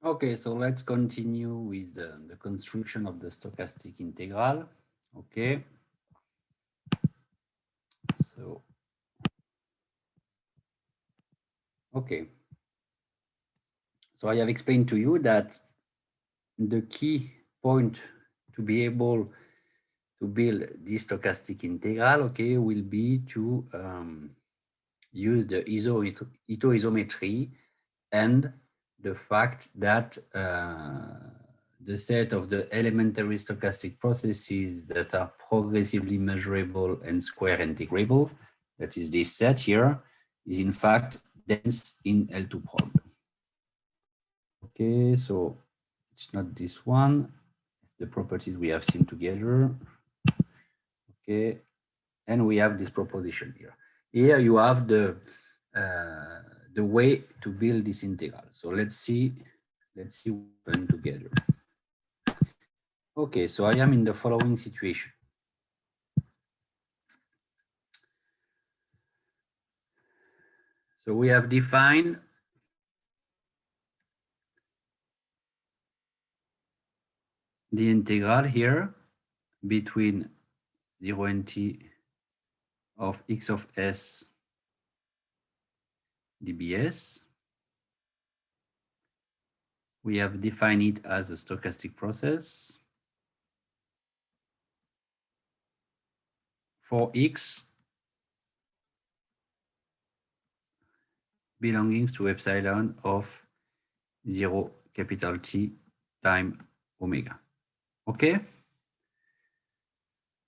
Okay, so let's continue with the construction of the stochastic integral. Okay, so, okay. So I have explained to you that the key point to be able to build this stochastic integral, okay, will be to use the isoisometry and the fact that the set of the elementary stochastic processes that are progressively measurable and square integrable, that is this set here, is in fact dense in L2 prog. Okay, so it's not this one, it's the properties we have seen together. Okay, and we have this proposition here. Here you have the way to build this integral. So let's see what happened together. Okay, so I am in the following situation. So we have defined the integral here between 0 and t of x of s dbs. We have defined it as a stochastic process for x belonging to epsilon of 0 capital T time omega. Okay?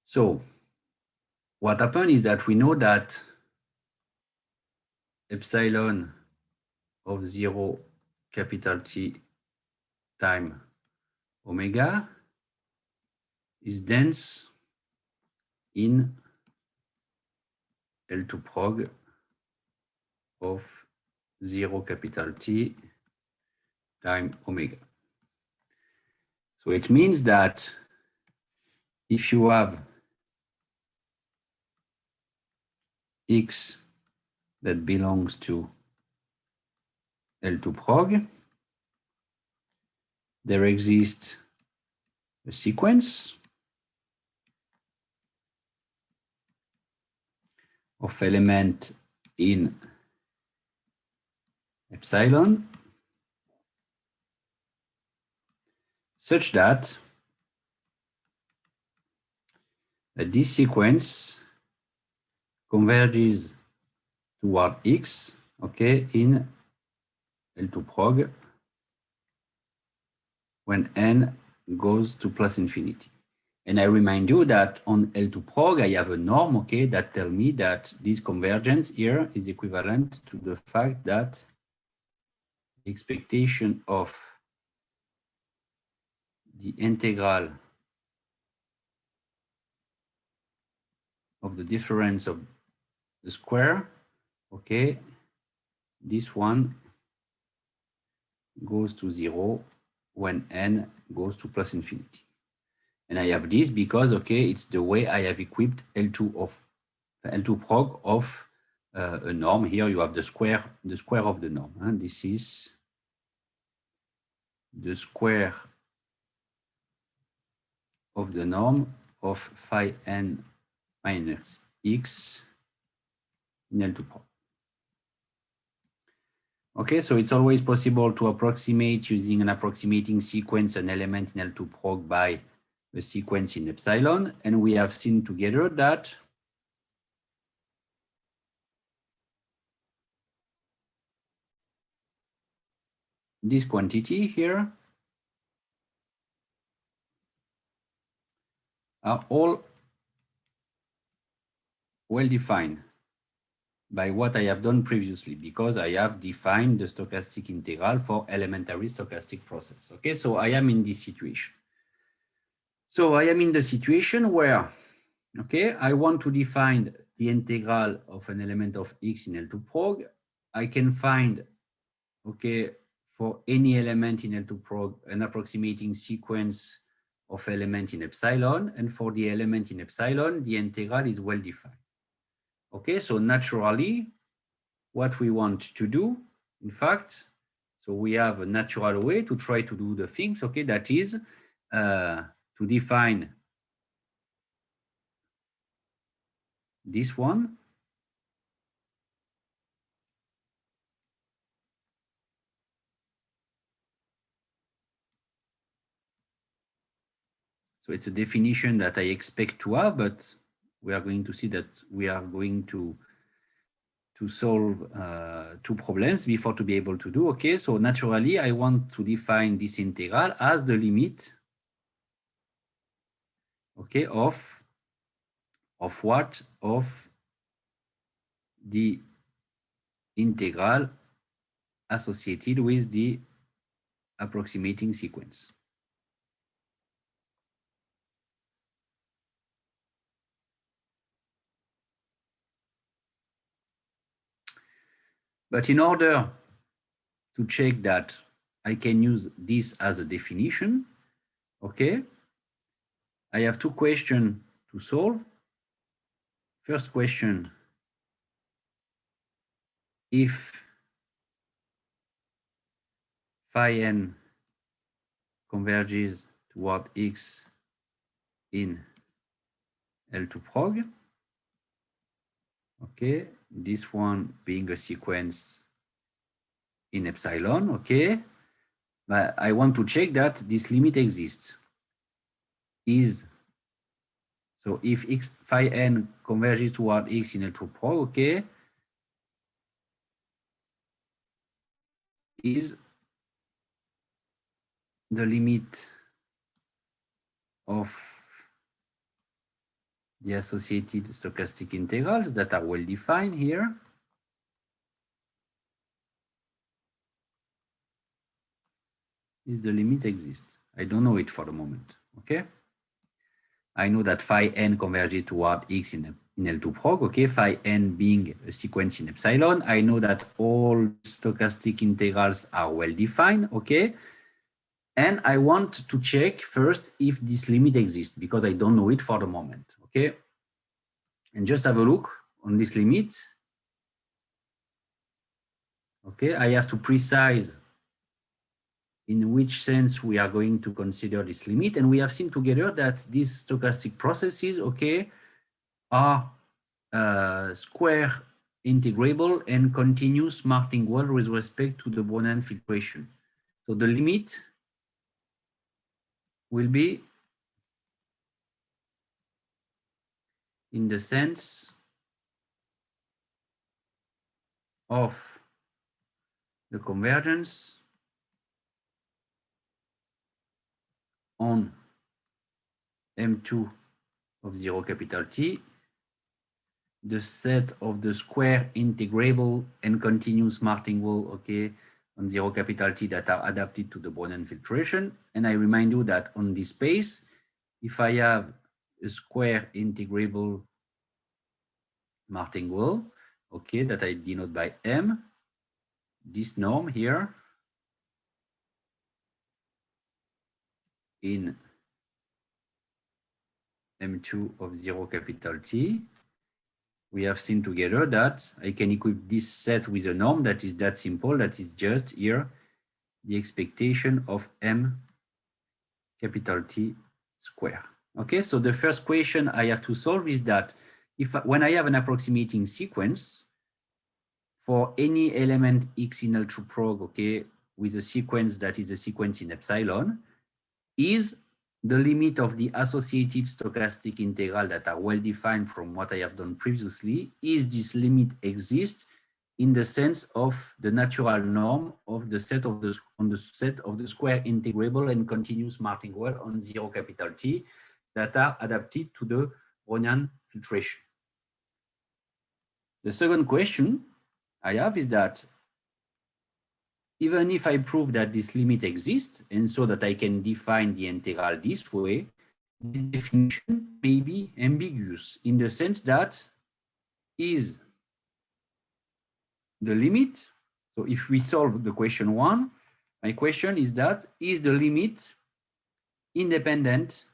So what happened is that we know that epsilon of 0 capital T time omega is dense in L2 prog of 0 capital T time omega. So it means that if you have x that belongs to L2 prog, there exists a sequence of element in epsilon such that this sequence converges toward x, okay, in L2 prog when n goes to plus infinity. And I remind you that on L2 prog, I have a norm, okay, that tell me that this convergence here is equivalent to the fact that the expectation of the integral of the difference of the square, okay, this one goes to 0 when n goes to plus infinity. And I have this because, okay, it's the way I have equipped L2 prog of a norm. Here you have the square of the norm. And this is the square of the norm of phi n minus x in L2 prog. Okay, so it's always possible to approximate using an approximating sequence an element in L2 prog by a sequence in epsilon. And we have seen together that this quantity here are all well defined by what I have done previously, because I have defined the stochastic integral for elementary stochastic process. Okay, so I am in this situation. So I am in the situation where, okay, I want to define the integral of an element of x in L2 prog. I can find, okay, for any element in L2 prog, an approximating sequence of element in epsilon, and for the element in epsilon, the integral is well defined. Okay, so naturally, what we want to do, in fact, So we have a natural way to try to do the things, okay, that is to define this one. So it's a definition that I expect to have, but we are going to see that we are going to solve two problems before to be able to do. Okay, so naturally, I want to define this integral as the limit, okay, of what? Of the integral associated with the approximating sequence. But in order to check that I can use this as a definition, okay, I have two questions to solve. First question, if phi n converges toward x in L2 prog, okay, this one being a sequence in epsilon, okay, but I want to check that this limit exists. So if x phi n converges toward x in L2 prog, okay, is the limit of the associated stochastic integrals that are well defined here. Is the limit exists? I don't know it for the moment, okay? I know that phi n converges toward x in L2 prog, okay? Phi n being a sequence in epsilon. I know that all stochastic integrals are well defined, okay? And I want to check first if this limit exists because I don't know it for the moment, okay? And just have a look on this limit. Okay, I have to precise in which sense we are going to consider this limit. And we have seen together that these stochastic processes, okay, are square integrable and continuous martingale with respect to the Brownian filtration. So the limit will be in the sense of the convergence on M2 of 0 capital T, the set of the square integrable and continuous martingale, okay, on 0 capital T that are adapted to the Brownian filtration. And I remind you that on this space, if I have a square integrable martingale, okay, that I denote by M, this norm here in M2 of 0 capital T, we have seen together that I can equip this set with a norm that is that simple, that is just here the expectation of M capital T square. Okay, so the first question I have to solve is that when I have an approximating sequence for any element x in L2 prog, okay, with a sequence that is a sequence in epsilon, is the limit of the associated stochastic integral that are well defined from what I have done previously, is this limit exist in the sense of the natural norm of the set of the square integrable and continuous martingale on 0 capital T that are adapted to the Brownian filtration. The second question I have is that even if I prove that this limit exists and so that I can define the integral this way, this definition may be ambiguous in the sense that is the limit. So if we solve the question one, my question is that is the limit independent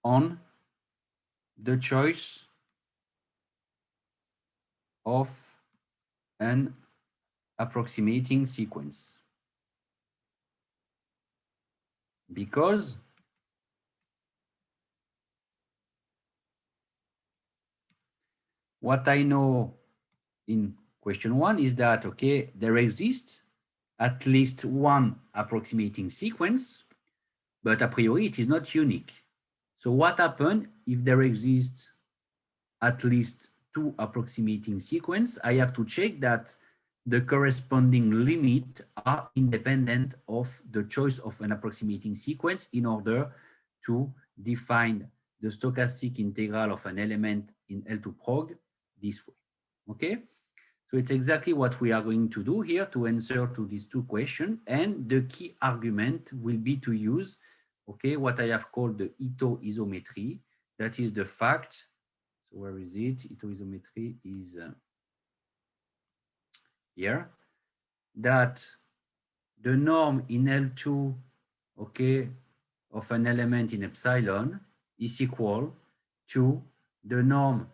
on the choice of an approximating sequence. Because what I know in question 1 is that, okay, there exists at least one approximating sequence, but a priori it is not unique. So what happens if there exists at least two approximating sequence? I have to check that the corresponding limit are independent of the choice of an approximating sequence in order to define the stochastic integral of an element in L2 prog this way. Okay, so it's exactly what we are going to do here to answer to these two questions. And the key argument will be to use, okay, what I have called the Ito isometry. That is the fact. So where is it? Ito isometry is here. That the norm in L2, okay, of an element in epsilon is equal to the norm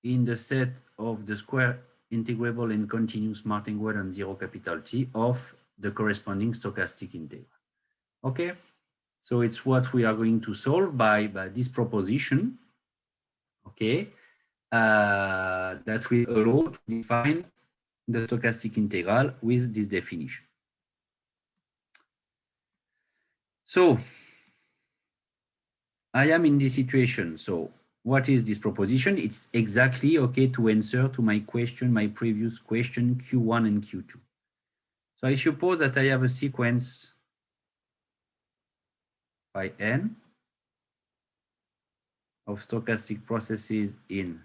in the set of the square integrable and continuous martingale on 0 capital T of the corresponding stochastic integral. Okay, so it's what we are going to solve by this proposition, okay, that will allow to define the stochastic integral with this definition. So I am in this situation. So what is this proposition? It's exactly, okay, to answer to my question, my previous question, Q1 and Q2. So I suppose that I have a sequence by n of stochastic processes in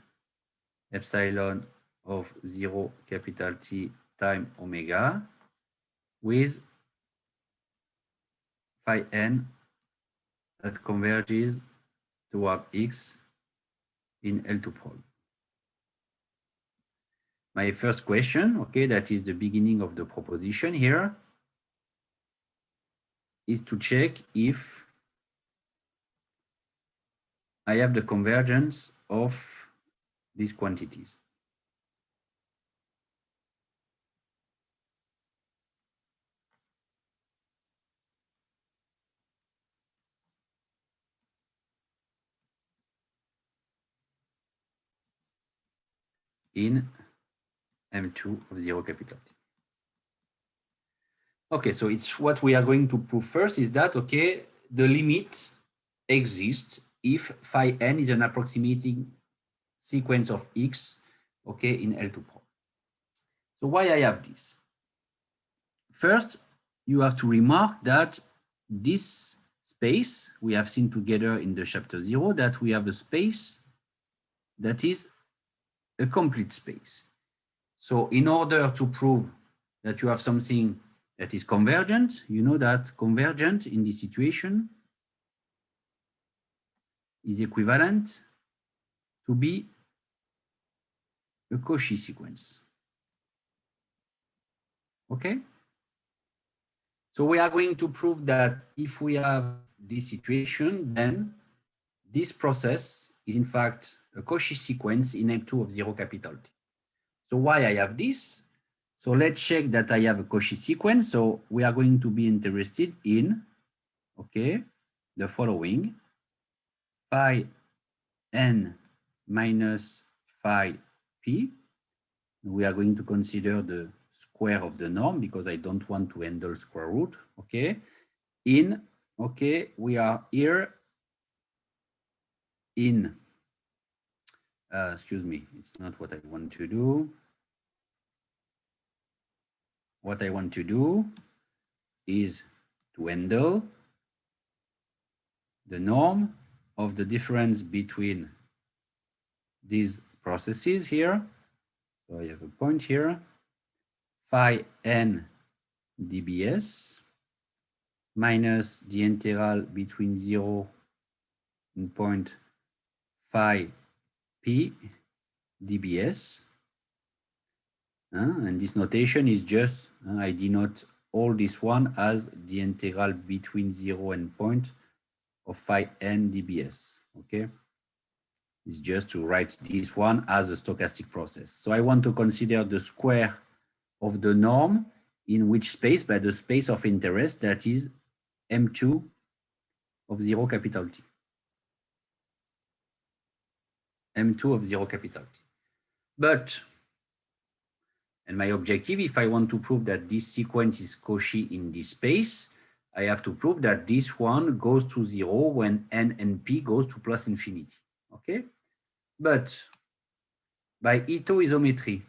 epsilon of 0 capital T time omega with phi n that converges toward x in L2 prog. My first question, okay, that is the beginning of the proposition here, is to check if I have the convergence of these quantities. In M2 of 0 capital T. Okay, so it's what we are going to prove first is that, okay, the limit exists if phi n is an approximating sequence of x, okay, in L2 prog. So why I have this? First, you have to remark that this space we have seen together in the chapter 0, that we have a space that is a complete space. So in order to prove that you have something that is convergent, you know that convergent in this situation is equivalent to be a Cauchy sequence. Okay? So we are going to prove that if we have this situation, then this process is in fact a Cauchy sequence in M2 of 0 capital T. So why I have this? So let's check that I have a Cauchy sequence. So we are going to be interested in, okay, the following: phi n minus phi p. We are going to consider the square of the norm because I don't want to handle square root, okay? In, okay, we are here in, excuse me, it's not what I want to do. What I want to do is to handle the norm of the difference between these processes here. So I have a point here, phi n dbs minus the integral between 0 and point phi p dbs. And this notation is just, I denote all this one as the integral between 0 and point of phi n dbs, okay? It's just to write this one as a stochastic process. So I want to consider the square of the norm in which space? By the space of interest that is M2 of 0 capital T. M2 of 0 capital T. But, and my objective, if I want to prove that this sequence is Cauchy in this space, I have to prove that this one goes to 0 when n and p goes to plus infinity. Okay? But by Ito isometry,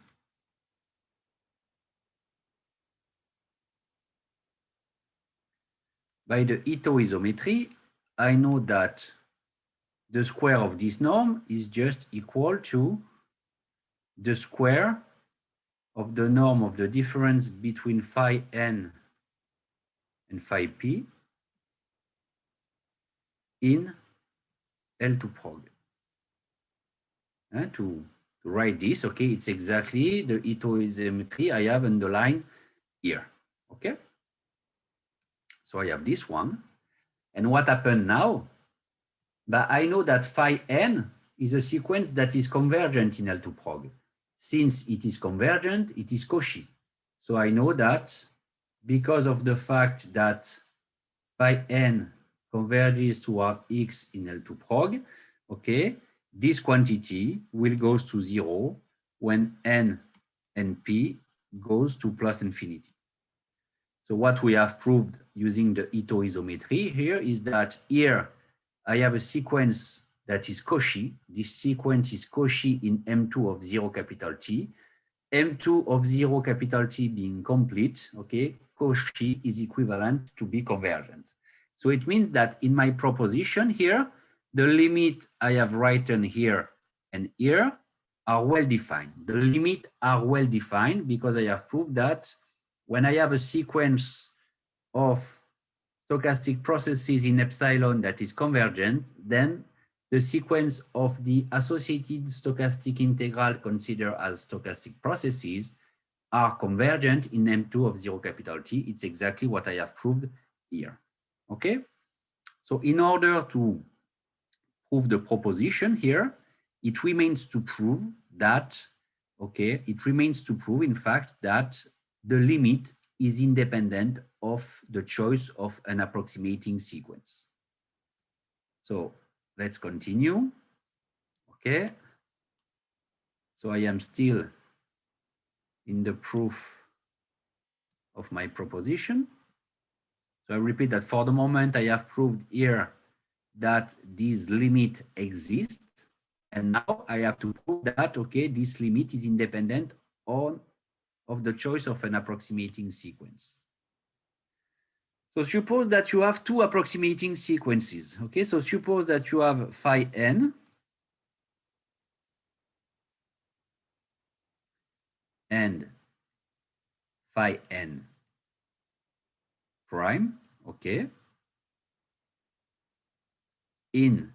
by the Ito isometry, I know that the square of this norm is just equal to the square of the norm of the difference between phi n and phi p in L2 prog. To write this, okay, it's exactly the Ito isometry I have underlined here. Okay, so I have this one. And what happened now? But I know that phi n is a sequence that is convergent in L2 prog. Since it is convergent, it is Cauchy. So I know that because of the fact that phi n converges toward x in L2 prog, okay, this quantity will goes to 0 when n and p goes to plus infinity. So what we have proved using the Ito isometry here is that here I have a sequence that is Cauchy. This sequence is Cauchy in M2 of 0 capital T. M2 of 0 capital T being complete, okay, Cauchy is equivalent to be convergent. So it means that in my proposition here, the limit I have written here and here are well defined. The limits are well defined because I have proved that when I have a sequence of stochastic processes in epsilon that is convergent, then the sequence of the associated stochastic integral considered as stochastic processes are convergent in M2 of 0 capital T. It's exactly what I have proved here. Okay, so in order to prove the proposition here, it remains to prove that, okay, it remains to prove, in fact, that the limit is independent of the choice of an approximating sequence. So let's continue. Okay. So I am still in the proof of my proposition. So I repeat that for the moment, I have proved here that this limit exists. And now I have to prove that, okay, this limit is independent of the choice of an approximating sequence. So suppose that you have two approximating sequences. Okay, so suppose that you have phi n and phi n prime, okay, in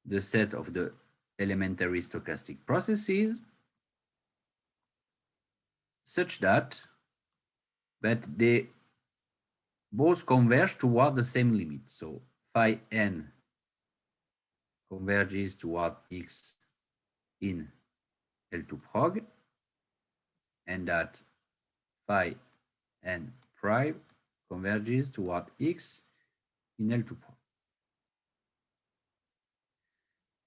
the set of the elementary stochastic processes such that they both converge toward the same limit. So phi n converges toward x in L2 prog, and that phi n prime converges toward x in L2 prog.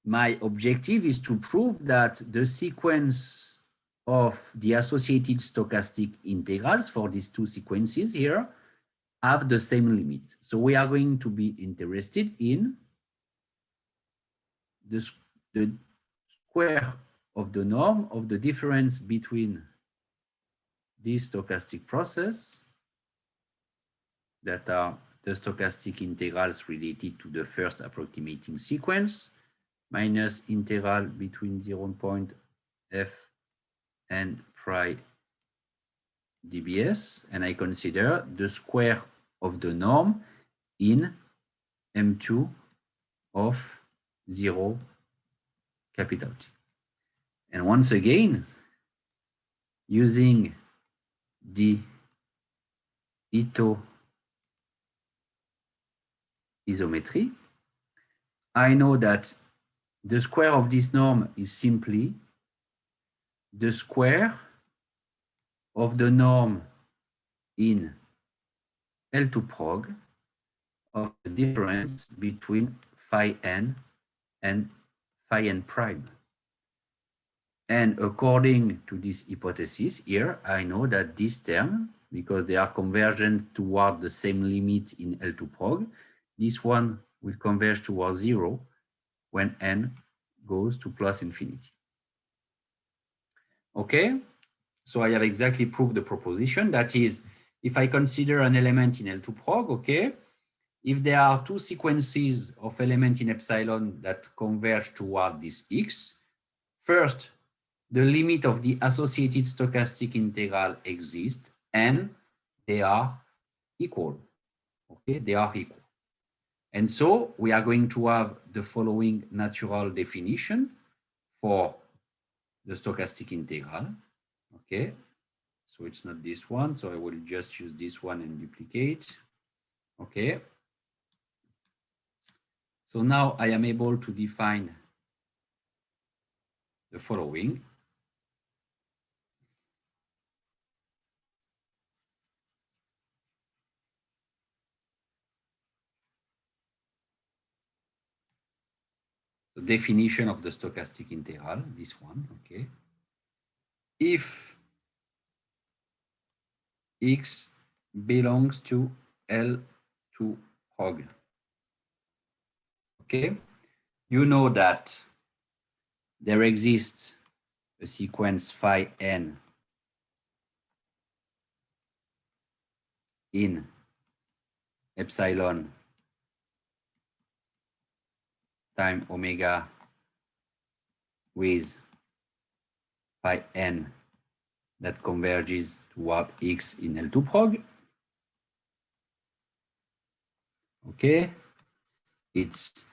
My objective is to prove that the sequence of the associated stochastic integrals for these two sequences here have the same limit. So we are going to be interested in the square of the norm of the difference between these stochastic process that are the stochastic integrals related to the first approximating sequence minus integral between 0 point f and phi dbs, and I consider the square of the norm in M2 of 0 capital T. And once again, using the Ito isometry, I know that the square of this norm is simply the square of the norm in L2 prog of the difference between phi n and phi n prime. And according to this hypothesis here, I know that this term, because they are convergent toward the same limit in L2 prog, this one will converge towards 0 when n goes to plus infinity. Okay, so I have exactly proved the proposition. That is, if I consider an element in L2 prog, okay, if there are two sequences of elements in epsilon that converge toward this x, first, the limit of the associated stochastic integral exists and they are equal. Okay, they are equal. And so we are going to have the following natural definition for the stochastic integral. Okay, so it's not this one, so I will just use this one and duplicate. Okay, so now I am able to define the following. The definition of the stochastic integral, this one, okay. If x belongs to L2 prog, okay, you know that there exists a sequence phi n in epsilon time omega with phi n that converges toward x in L2 prog. Okay, it's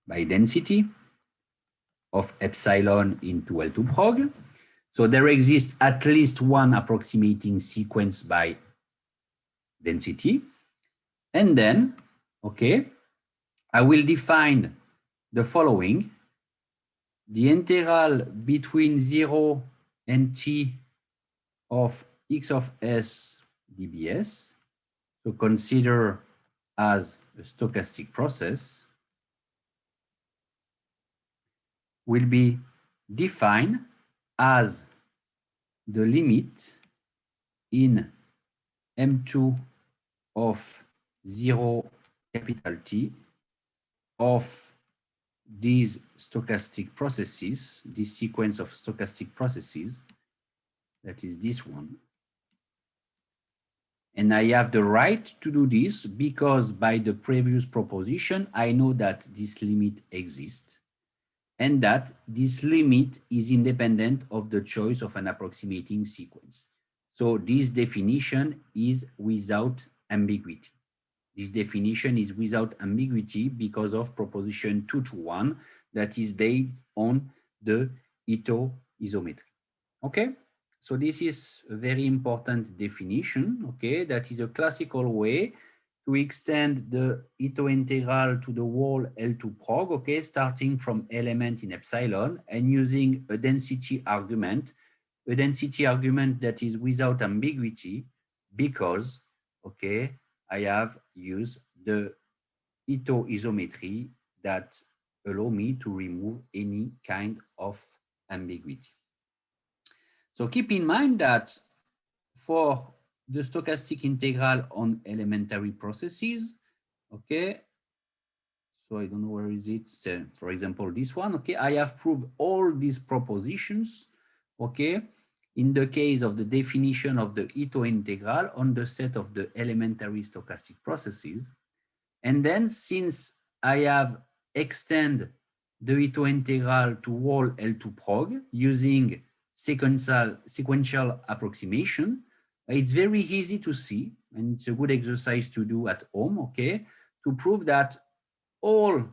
by density of epsilon into L2 prog. So there exists at least one approximating sequence by density. And then, okay, I will define the following. The integral between 0 and t of x of s dbs, so consider as a stochastic process, will be defined as the limit in M2 of 0 capital T of these stochastic processes, this sequence of stochastic processes, that is this one. And I have the right to do this because by the previous proposition, I know that this limit exists and that this limit is independent of the choice of an approximating sequence. So this definition is without ambiguity. This definition is without ambiguity because of proposition 2-1 that is based on the Ito isometry. Okay, so this is a very important definition. Okay, that is a classical way to extend the Ito integral to the whole L2 prog, okay, starting from element in epsilon and using a density argument that is without ambiguity because, okay, I have used the Ito isometry that allow me to remove any kind of ambiguity. So keep in mind that for the stochastic integral on elementary processes, okay, so I don't know where is it, so for example, this one, okay, I have proved all these propositions, okay, in the case of the definition of the Ito integral on the set of the elementary stochastic processes. And then since I have extended the Ito integral to all L2 prog using sequential approximation, it's very easy to see, and it's a good exercise to do at home, okay, to prove that all,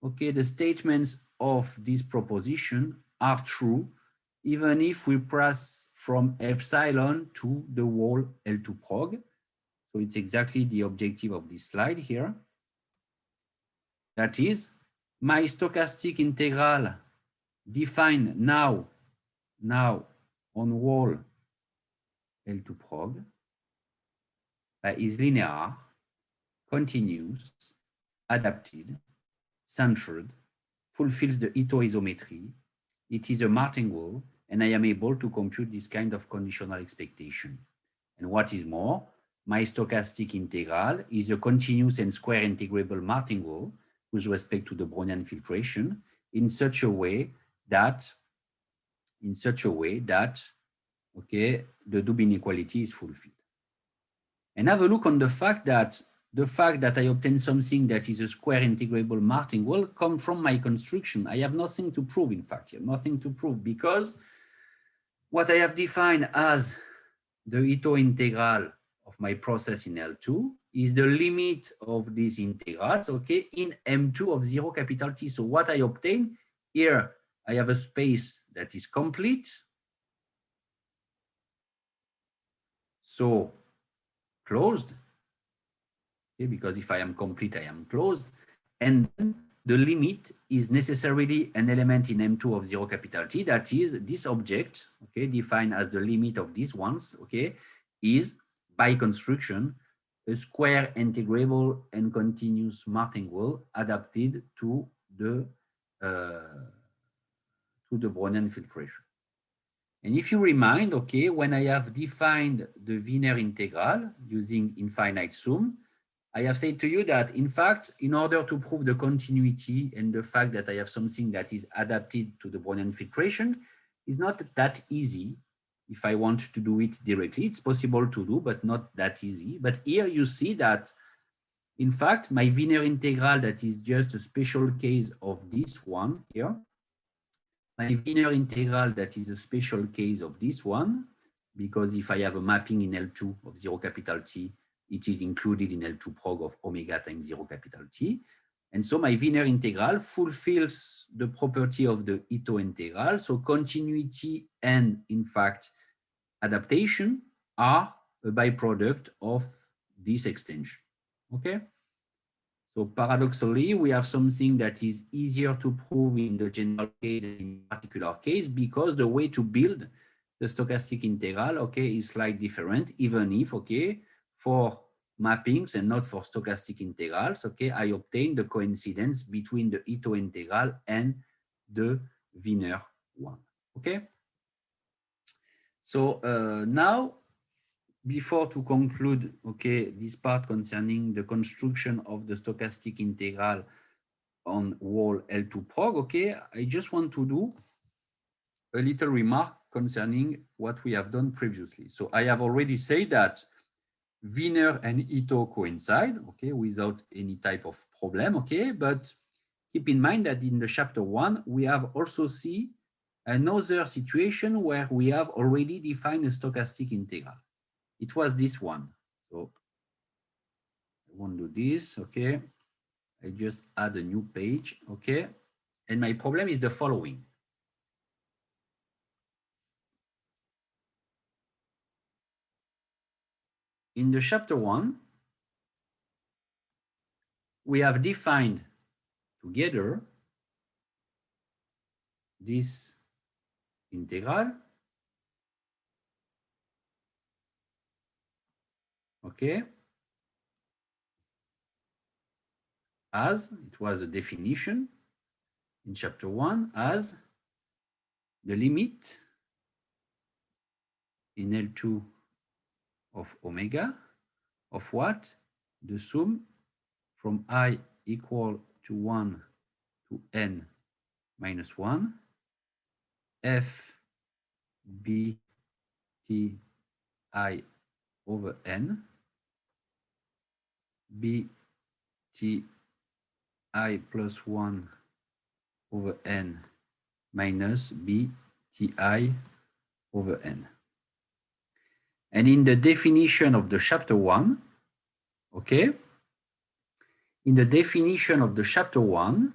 okay, the statements of this proposition are true, even if we pass from epsilon to the whole L2 prog. So it's exactly the objective of this slide here. That is, my stochastic integral defined now on whole L2 prog is linear, continuous, adapted, centered, fulfills the Ito isometry. It is a martingale, and I am able to compute this kind of conditional expectation. And what is more, my stochastic integral is a continuous and square integrable martingale with respect to the Brownian filtration in such a way that okay, the Doob inequality is fulfilled. And have a look on the fact that I obtain something that is a square integrable martingale comes from my construction. I have nothing to prove, in fact, here, nothing to prove, because what I have defined as the Ito integral of my process in L2 is the limit of these integrals, okay, in M2 of 0 capital T. So what I obtain here, I have a space that is complete. So closed, okay, because if I am complete, I am closed. And then the limit is necessarily an element in M2 of 0 capital T, that is this object, okay, defined as the limit of these ones, okay, is by construction a square integrable and continuous martingale adapted to the Brownian filtration. And if you remind, okay, when I have defined the Wiener integral using infinite sum, I have said to you that, in fact, in order to prove the continuity and the fact that I have something that is adapted to the Brownian filtration, is not that easy. If I want to do it directly, it's possible to do, but not that easy. But here you see that, in fact, my Wiener integral, that is just a special case of this one here, my Wiener integral, that is a special case of this one, because if I have a mapping in L2 of 0 capital T, it is included in L2 prog of omega times 0 capital T. And so my Wiener integral fulfills the property of the Ito integral. So continuity and, in fact, adaptation are a byproduct of this extension. Okay? So paradoxically, we have something that is easier to prove in the general case than in particular case, because the way to build the stochastic integral, okay, is slightly different, even if, okay, for mappings and not for stochastic integrals, okay, I obtain the coincidence between the Ito integral and the Wiener one, okay? So now, before to conclude, okay, this part concerning the construction of the stochastic integral on wall L2 prog, okay, I just want to do a little remark concerning what we have done previously. So I have already said that Wiener and Ito coincide, okay, without any type of problem, okay, but keep in mind that in the chapter 1, we have also seen another situation where we have already defined a stochastic integral. It was this one. So I won't do this, okay. I just add a new page, okay. And my problem is the following. In the chapter 1, we have defined together this integral, okay, as it was a definition in chapter 1 as the limit in L2 of omega of what? The sum from I equal to 1 to n minus 1 f b t I over n b t I plus 1 over n minus b t I over n. And in the definition of the chapter 1, okay, in the definition of the chapter 1,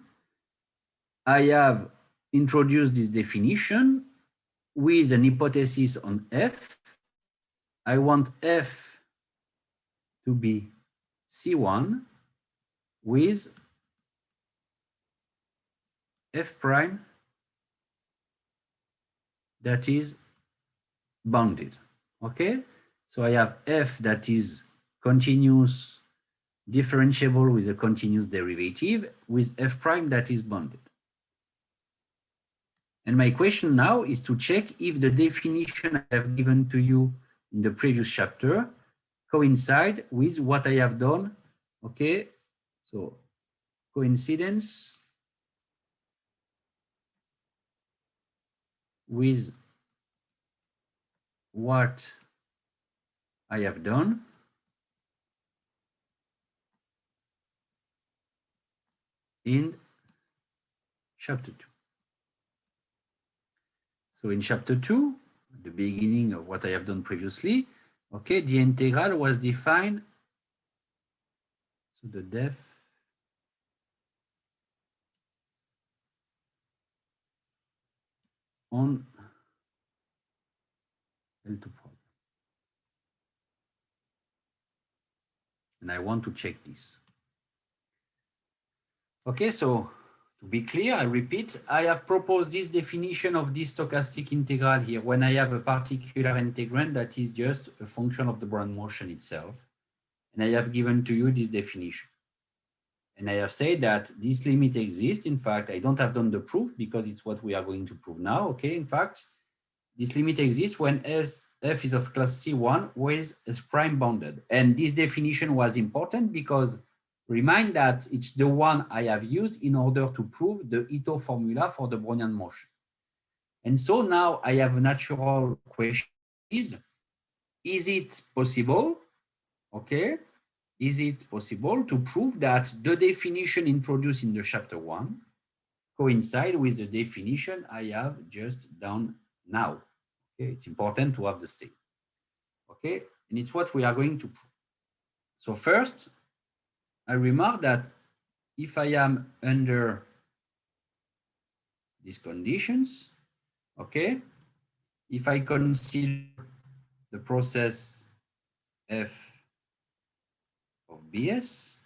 I have introduced this definition with an hypothesis on f. I want f to be C1 with f prime that is bounded, okay? So I have f that is continuous differentiable with a continuous derivative with f prime that is bounded. And my question now is to check if the definition I have given to you in the previous chapter coincide with what I have done. Okay, so coincidence with what I have done in chapter 2. So in chapter 2, the beginning of what I have done previously, okay, the integral was defined. So the def on L2 problem. And I want to check this. Okay, so to be clear, I repeat, I have proposed this definition of this stochastic integral here when I have a particular integrand that is just a function of the Brownian motion itself. And I have given to you this definition. And I have said that this limit exists. In fact, I don't have done the proof because it's what we are going to prove now. Okay, in fact, this limit exists when f is of class C1 with S prime bounded. And this definition was important because remind that it's the one I have used in order to prove the Ito formula for the Brownian motion. And so now I have a natural question is it possible, okay, is it possible to prove that the definition introduced in the chapter 1 coincide with the definition I have just done now? Okay, it's important to have the same. Okay, and it's what we are going to prove. So first, I remark that if I am under these conditions, okay, if I consider the process f of Bs,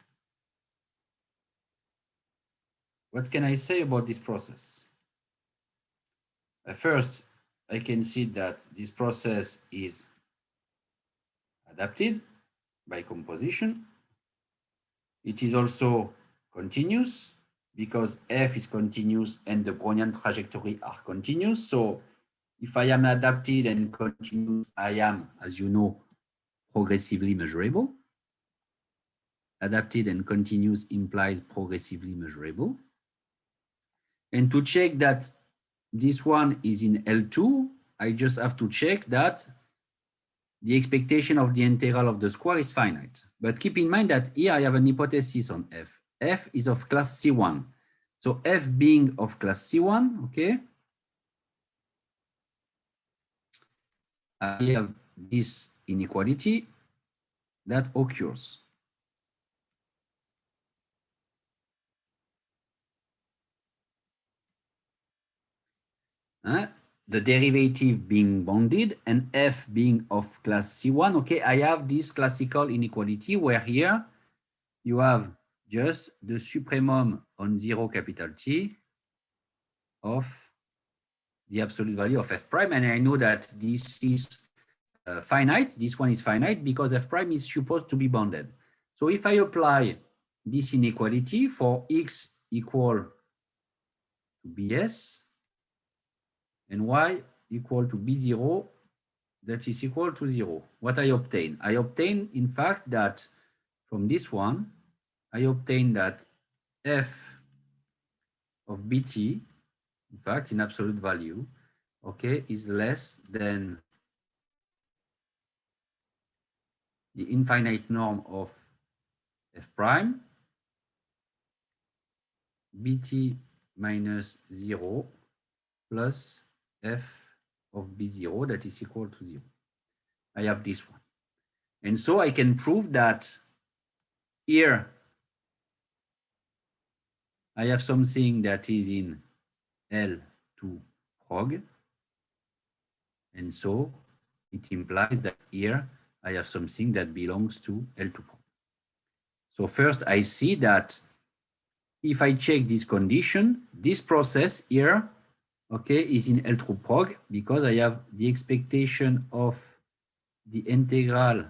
what can I say about this process? First, I can see that this process is adapted by composition. It is also continuous because f is continuous and the Brownian trajectory are continuous. So if I am adapted and continuous, I am, as you know, progressively measurable. Adapted and continuous implies progressively measurable. And to check that this one is in L2, I just have to check that the expectation of the integral of the square is finite. But keep in mind that here I have an hypothesis on f. F is of class C1. So f being of class C1, okay, I have this inequality that occurs. The derivative being bounded and f being of class C1, okay, I have this classical inequality where here you have just the supremum on 0 capital T of the absolute value of f prime. And I know that this is finite. This one is finite because f prime is supposed to be bounded. So if I apply this inequality for x equal to Bs and y equal to B0, that is equal to 0. What I obtain? I obtain, in fact, that from this one, I obtain that f of Bt, in fact, in absolute value, okay, is less than the infinite norm of f prime, Bt minus 0 plus f of B0 that is equal to 0. I have this one. And so I can prove that here I have something that is in L2 prog. And so it implies that here I have something that belongs to L2 prog. So first I see that if I check this condition, this process here, okay, is in L2 prog because I have the expectation of the integral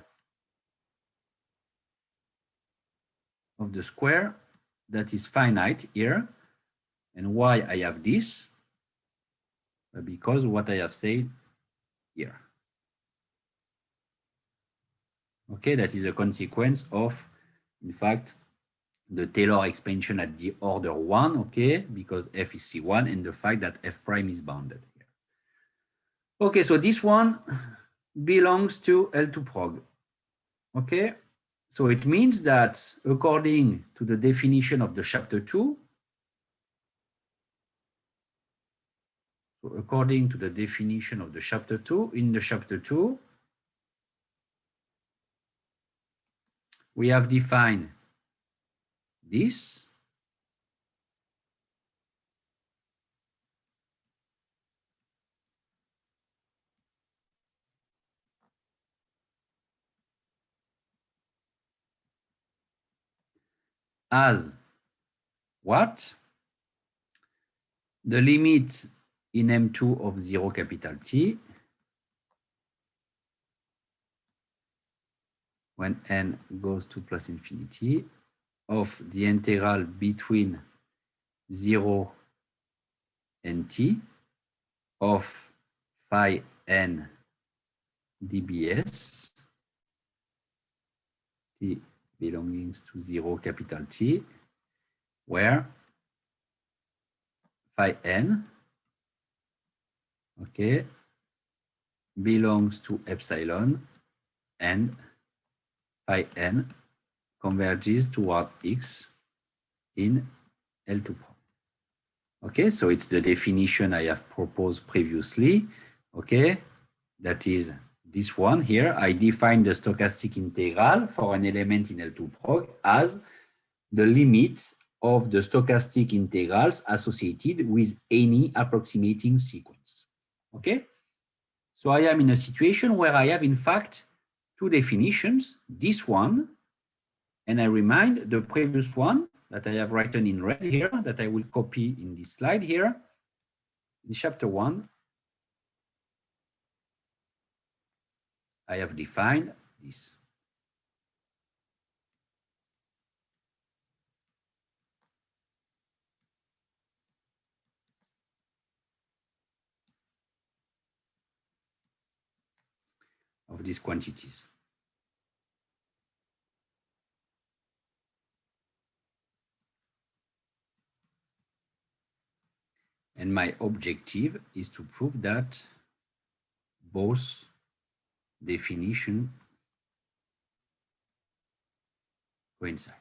of the square that is finite here. And why I have this? Because what I have said here. Okay, that is a consequence of, in fact, the Taylor expansion at the order 1, okay, because f is C1, and the fact that f prime is bounded here. Okay, so this one belongs to L2 prog. Okay, so it means that according to the definition of the chapter 2, so according to the definition of the chapter 2, in the chapter 2, we have defined this as what? The limit in M2 of 0 capital T when n goes to plus infinity of the integral between 0 and t of phi n dbs t belonging to 0 capital T, where phi n, okay, belongs to epsilon and phi n converges toward x in L2 prog. Okay, so it's the definition I have proposed previously. Okay, that is this one here. I define the stochastic integral for an element in L2 prog as the limit of the stochastic integrals associated with any approximating sequence. Okay, so I am in a situation where I have, in fact, two definitions, this one, and I remind the previous one that I have written in red here, that I will copy in this slide here. In chapter 1, I have defined this. Of these quantities. And my objective is to prove that both definitions coincide.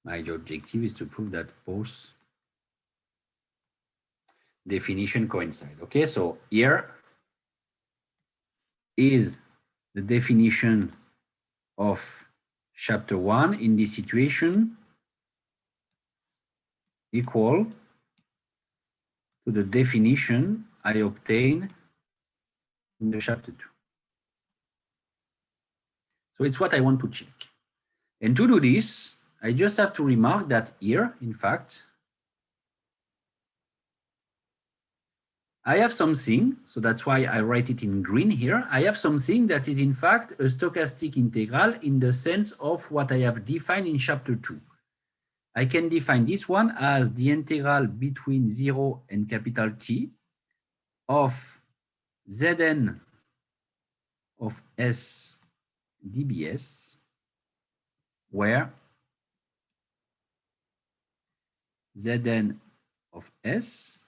My objective is to prove that both definitions coincide. Okay, so here is the definition of chapter 1 in this situation equal to the definition I obtained in the chapter 2. So it's what I want to check. And to do this, I just have to remark that here, in fact, I have something, so that's why I write it in green here. I have something that is in fact a stochastic integral in the sense of what I have defined in chapter 2. I can define this one as the integral between 0 and capital T of Zn of S dbs, where Zn of S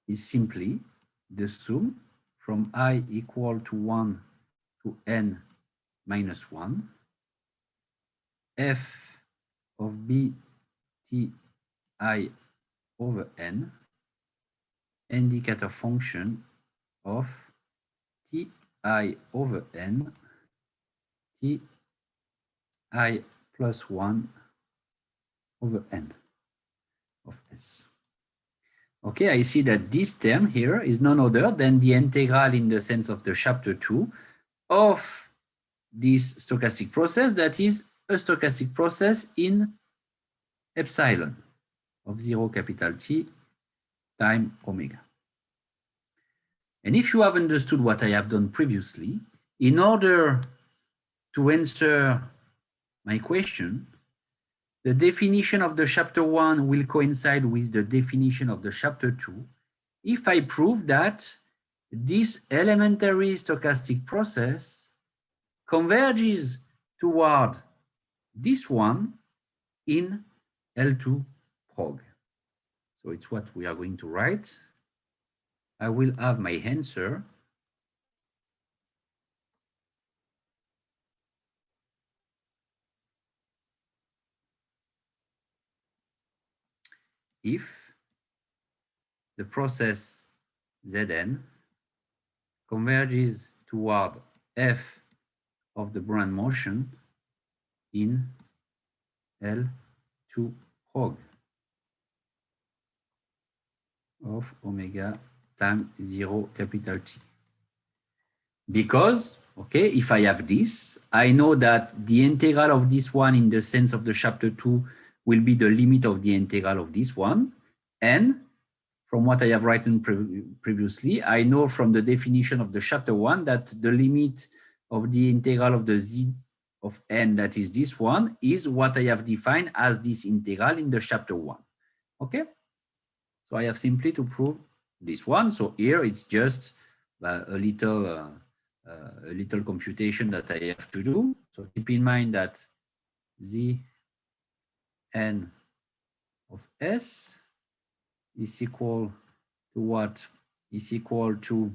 is simply the sum from I equal to 1 to n minus 1, f of b t I over n, indicator function of t I over n, t I plus 1 over n of S. Okay, I see that this term here is none other than the integral in the sense of the chapter 2 of this stochastic process that is a stochastic process in epsilon of 0 capital T time omega. And if you have understood what I have done previously, in order to answer my question, the definition of the chapter 1 will coincide with the definition of the chapter 2 if I prove that this elementary stochastic process converges toward this one in L2 prog. So it's what we are going to write. I will have my answer if the process Zn converges toward f of the Brownian motion in L2 prog of omega times 0 capital T. Because, okay, if I have this, I know that the integral of this one in the sense of the chapter 2 will be the limit of the integral of this one. And from what I have written previously, I know from the definition of the chapter 1 that the limit of the integral of the z of n, that is this one, is what I have defined as this integral in the chapter 1. Okay? So I have simply to prove this one. So here it's just a little computation that I have to do. So keep in mind that z n of s is equal to what? Is equal to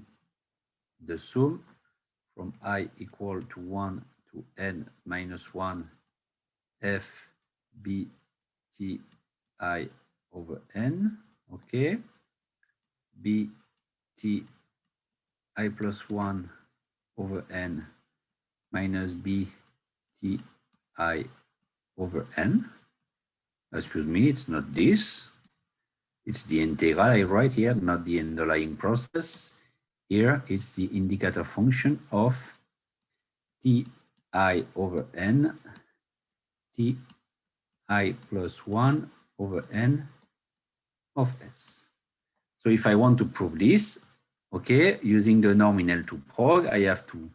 the sum from I equal to 1 to n minus 1 f b t I over n, okay, b t I plus 1 over n minus b t I over n. Excuse me, it's not this. It's the integral I write here, not the underlying process. Here it's the indicator function of t I over n, t I plus 1 over n of s. So if I want to prove this, okay, using the norm in L2 prog, I have to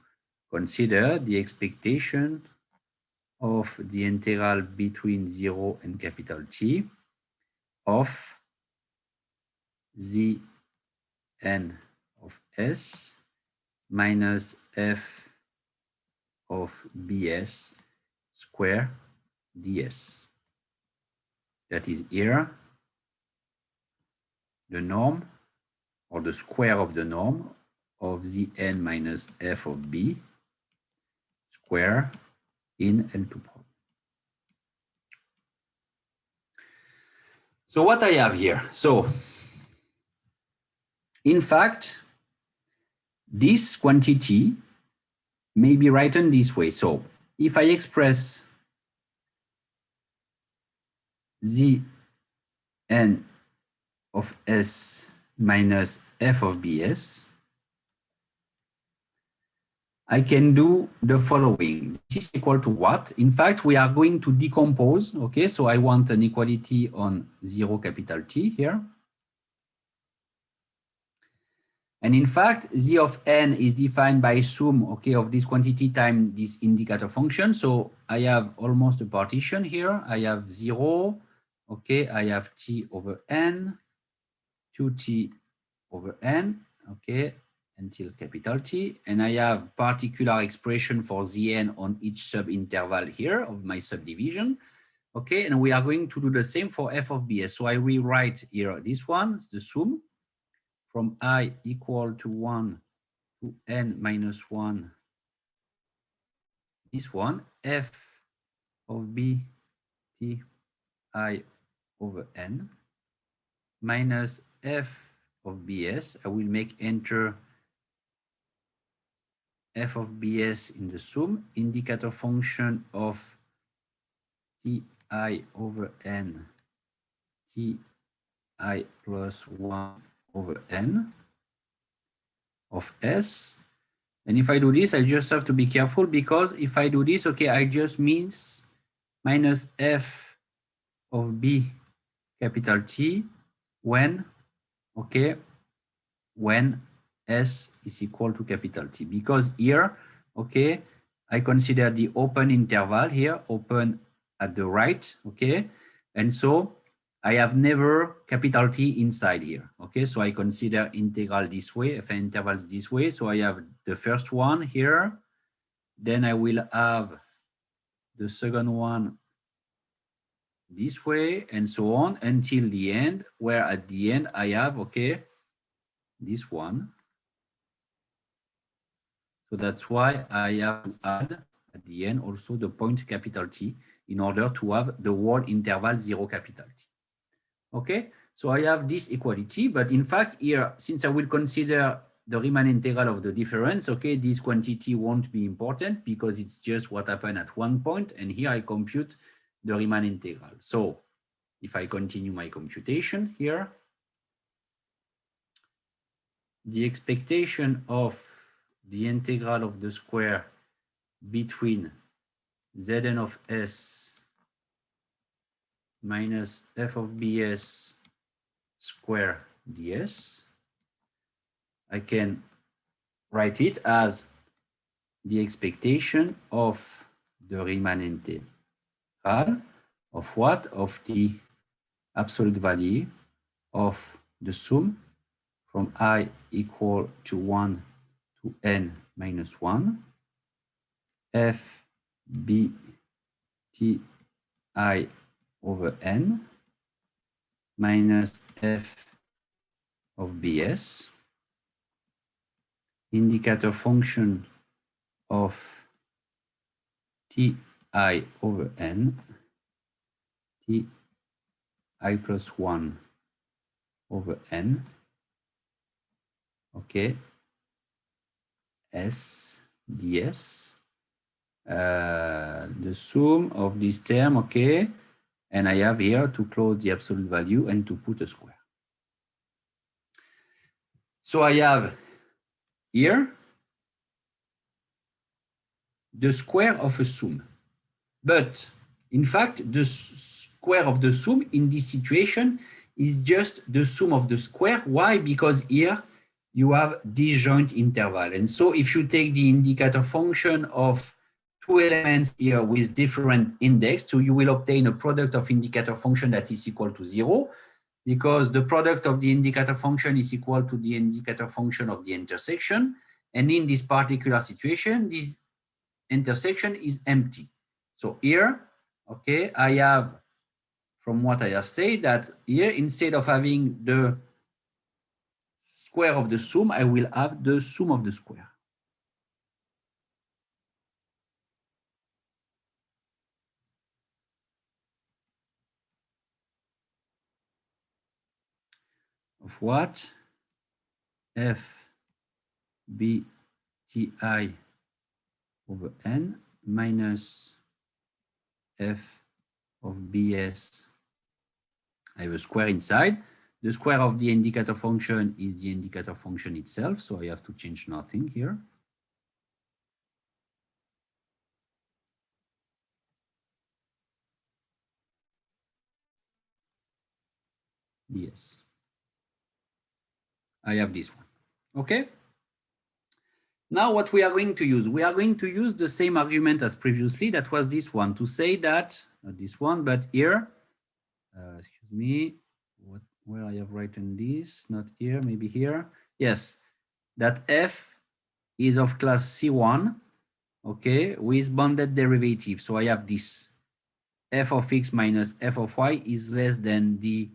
consider the expectation of the integral between 0 and capital T of z n of s minus f of bs square ds. That is here the norm or the square of the norm of zn minus f of b square in L2 prog. So what I have here, so in fact, this quantity may be written this way. So if I express z n of s minus f of bs, I can do the following. This is equal to what? In fact, we are going to decompose. Okay, so I want an equality on 0 capital T here. And in fact, z of n is defined by sum, okay, of this quantity times this indicator function. So I have almost a partition here. I have 0, okay, I have t over n, 2t over n, okay, until capital T. And I have particular expression for zn on each subinterval here of my subdivision. Okay, and we are going to do the same for f of bs. So I rewrite here this one, the sum, from I equal to 1 to n minus 1, this one, f of b t I over n, minus f of bs. I will make enter f of bs in the sum, indicator function of ti over n, ti plus 1 over n of s. And if I do this, I just have to be careful because if I do this, okay, I just means minus f of b capital T when, okay, when S is equal to capital T, because here, okay, I consider the open interval here, open at the right, okay, and so I have never capital T inside here, okay, so I consider integral this way, f intervals this way, so I have the first one here, then I will have the second one this way, and so on until the end, where at the end I have, okay, this one. So that's why I have to add at the end also the point capital T in order to have the whole interval 0 capital T. Okay, so I have this equality, but in fact here, since I will consider the Riemann integral of the difference, okay, this quantity won't be important because it's just what happened at one point, and here I compute the Riemann integral. So if I continue my computation here, the expectation of the integral of the square between Zn of S minus f of bs square ds, I can write it as the expectation of the Riemann integral of what? Of the absolute value of the sum from I equal to 1 to n minus 1, f b t I over n minus f of bs, indicator function of ti over n, ti plus 1 over n, okay, s ds, the sum of this term, okay, and I have here to close the absolute value and to put a square. So I have here the square of a sum, but in fact the square of the sum in this situation is just the sum of the square. Why? Because here you have disjoint interval, and so if you take the indicator function of two elements here with different index, so you will obtain a product of indicator function that is equal to 0, because the product of the indicator function is equal to the indicator function of the intersection, and in this particular situation this intersection is empty. So here, okay, I have, from what I have said, that here instead of having the square of the sum, I will have the sum of the square. Of what? F b ti over n minus f of bs. I have a square inside. The square of the indicator function is the indicator function itself, so I have to change nothing here. Yes. I have this one. Okay. Now what we are going to use, we are going to use the same argument as previously. That was this one, to say that, not this one, but here, excuse me, where I have written this, not here, maybe here. Yes, that f is of class C1, okay, with bounded derivative. So I have this f of x minus f of y is less than the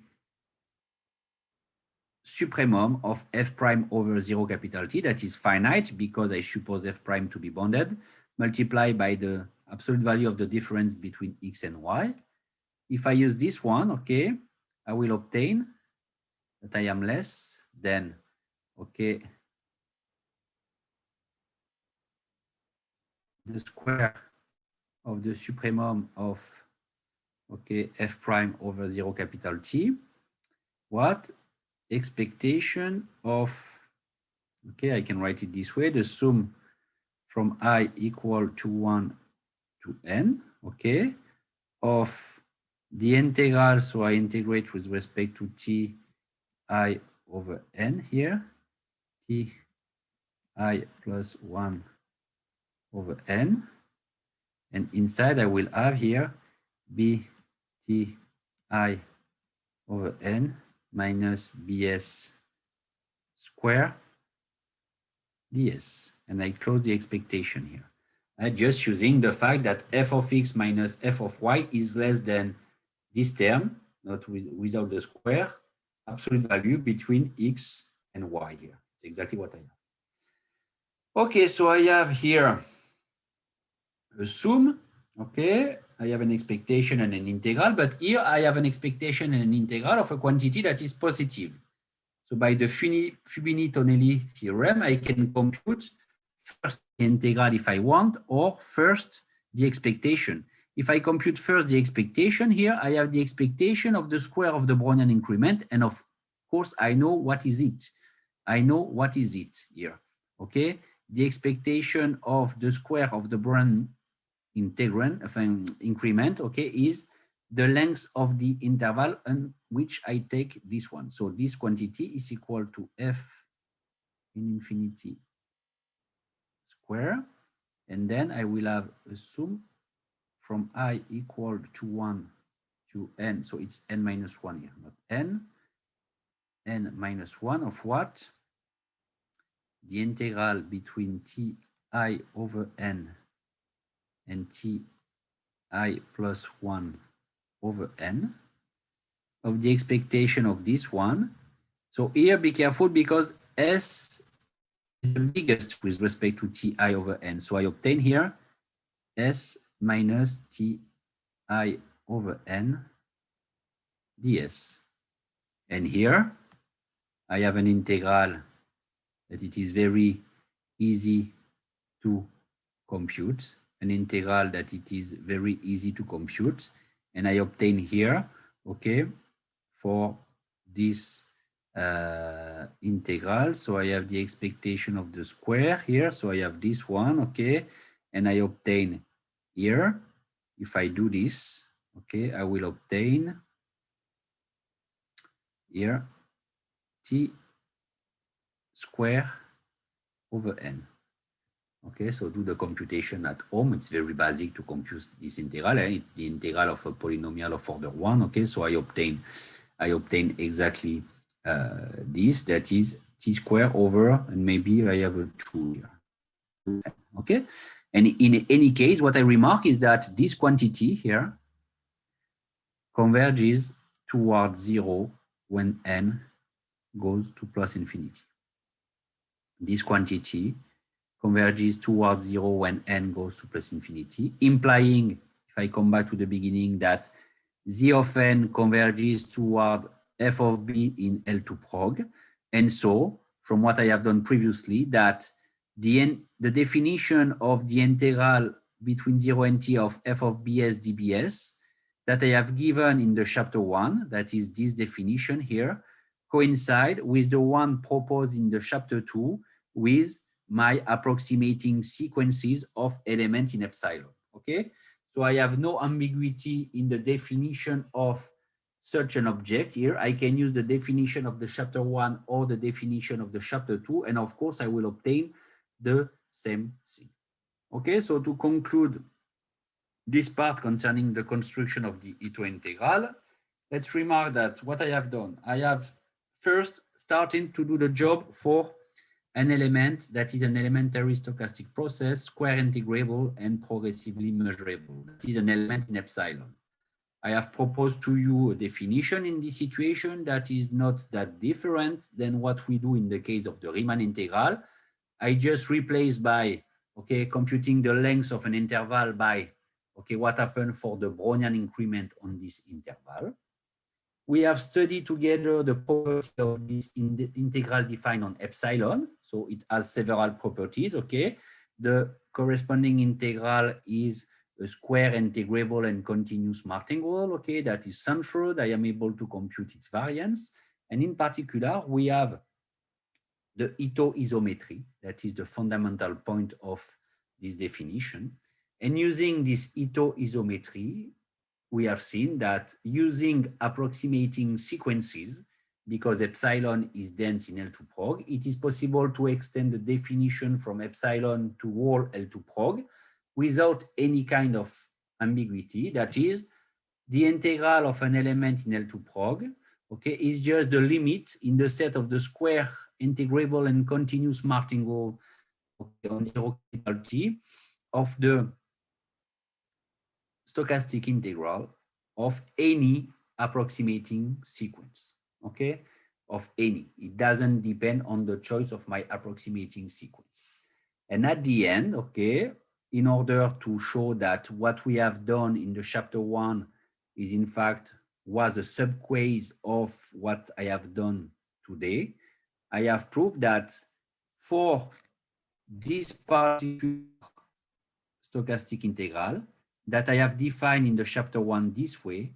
supremum of f prime over 0 capital T, that is finite because I suppose f prime to be bounded, multiplied by the absolute value of the difference between x and y. If I use this one, okay, I will obtain that I am less than, okay, the square of the supremum of, okay, f prime over 0 capital T. What? Expectation of, okay, I can write it this way, the sum from I equal to 1 to n, okay, of the integral, so I integrate with respect to t I over n here, t I plus 1 over n. And inside I will have here b t I over n minus bs square ds. And I close the expectation here. Just using the fact that f of x minus f of y is less than this term, not without the square, absolute value between x and y here. It's exactly what I have. Okay, so I have here a sum. Okay, I have an expectation and an integral, but here I have an expectation and an integral of a quantity that is positive. So by the Fubini-Tonelli theorem, I can compute first the integral if I want, or first the expectation. If I compute first the expectation here, I have the expectation of the square of the Brownian increment, and of course I know what is it. I know what is it here. Okay, the expectation of the square of the Brownian increment, okay, is the length of the interval on which I take this one. So this quantity is equal to f in infinity square, and then I will have a sum from I equal to 1 to n, so it's n minus 1 here, not n minus 1 of what? The integral between ti over n and ti plus 1 over n of the expectation of this one. So here be careful because s is the biggest with respect to ti over n. So I obtain here s minus ti over n ds. And here I have an integral that it is very easy to compute, an integral that it is very easy to compute. And I obtain here, okay, for this integral. So I have the expectation of the square here. So I have this one, okay, and I obtain here, if I do this, okay, I will obtain here t square over n. Okay, so do the computation at home. It's very basic to compute this integral. It's the integral of a polynomial of order 1. Okay, so I obtain exactly this, that is t square over, and maybe I have a 2 here. Okay, and in any case, what I remark is that this quantity here converges towards 0 when n goes to plus infinity. This quantity converges towards 0 when n goes to plus infinity, implying, if I come back to the beginning, that z of n converges toward f of b in L2 prog. And so, from what I have done previously, that the definition of the integral between 0 and t of f of bs dbs that I have given in the chapter 1, that is this definition here, coincide with the one proposed in the chapter 2 with my approximating sequences of elements in epsilon. Okay, so I have no ambiguity in the definition of such an object here. I can use the definition of the chapter 1 or the definition of the chapter 2, and of course I will obtain the same thing. Okay, so to conclude this part concerning the construction of the Ito integral, let's remark that what I have done, I have first started to do the job for an element that is an elementary stochastic process, square integrable and progressively measurable. That is an element in epsilon. I have proposed to you a definition in this situation that is not that different than what we do in the case of the Riemann integral. I just replace by, okay, computing the length of an interval by, okay, what happened for the Brownian increment on this interval. We have studied together the property of this integral defined on epsilon. So it has several properties, okay? The corresponding integral is a square integrable and continuous martingale, okay? That is central. I am able to compute its variance. And in particular, we have the Ito isometry. That is the fundamental point of this definition. And using this Ito isometry, we have seen that using approximating sequences, because epsilon is dense in L2 prog, it is possible to extend the definition from epsilon to whole L2 prog without any kind of ambiguity. That is, the integral of an element in L2 prog, okay, is just the limit in the set of the square integrable and continuous martingale, okay, on 0 capital T of the stochastic integral of any approximating sequence, okay, of any. It doesn't depend on the choice of my approximating sequence. And at the end, okay, in order to show that what we have done in the chapter 1 is in fact was a subcase of what I have done today, I have proved that for this particular stochastic integral that I have defined in the chapter 1 this way,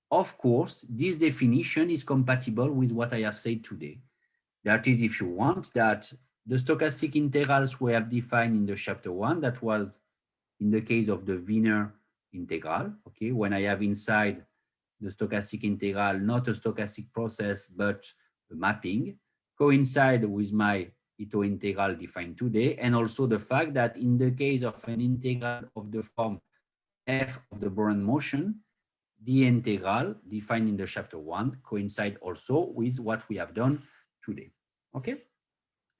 of course, this definition is compatible with what I have said today. That is, if you want, that the stochastic integrals we have defined in the chapter 1, that was in the case of the Wiener integral, okay, when I have inside the stochastic integral, not a stochastic process, but a mapping, coincide with my Ito integral defined today, and also the fact that in the case of an integral of the form f of the Brownian motion, the integral defined in the chapter 1 coincide also with what we have done today. Okay?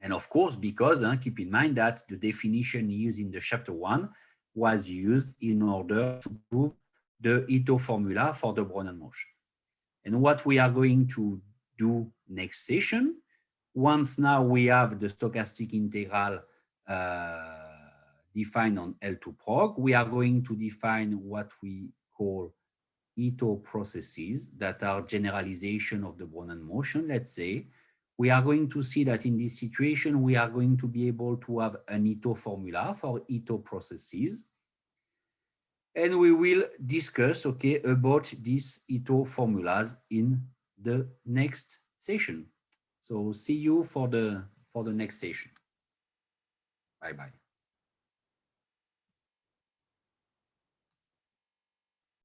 And of course, because keep in mind that the definition used in the chapter 1 was used in order to prove the Ito formula for the Brownian motion. And what we are going to do next session, once now we have the stochastic integral defined on L2 prog, we are going to define what we call Ito processes that are generalization of the Brownian motion, let's say. We are going to see that in this situation, we are going to be able to have an Ito formula for Ito processes. And we will discuss, okay, about these Ito formulas in the next session. So see you for the next session. Bye-bye.